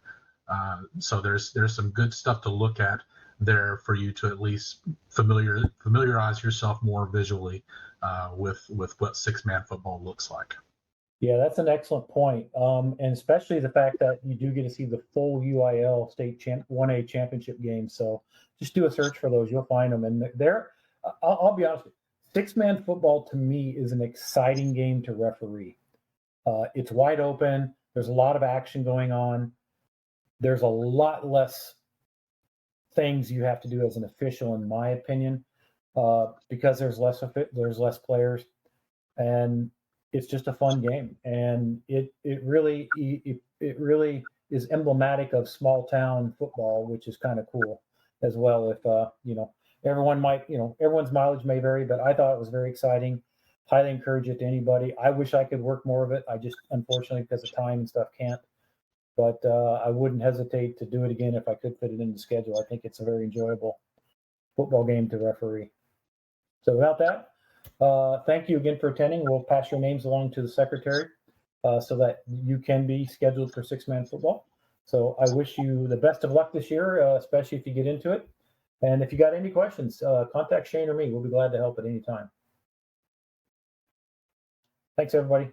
So there's some good stuff to look at there for you to at least familiarize yourself more visually with what six-man football looks like. Yeah, that's an excellent point. And especially the fact that you do get to see the full UIL state 1A championship game. So just do a search for those. You'll find them. And I'll be honest with you, six-man football to me is an exciting game to referee. It's wide open. There's a lot of action going on. There's a lot less things you have to do as an official, in my opinion, because there's less players, and it's just a fun game. And it really is emblematic of small town football, which is kind of cool as well. If everyone's mileage may vary, but I thought it was very exciting. Highly encourage it to anybody. I wish I could work more of it. I just, unfortunately, because of time and stuff, can't. But I wouldn't hesitate to do it again if I could fit it in the schedule. I think it's a very enjoyable football game to referee. So without that, thank you again for attending. We'll pass your names along to the secretary so that you can be scheduled for six-man football. So I wish you the best of luck this year, especially if you get into it. And if you got any questions, contact Shane or me. We'll be glad to help at any time. Thanks, everybody.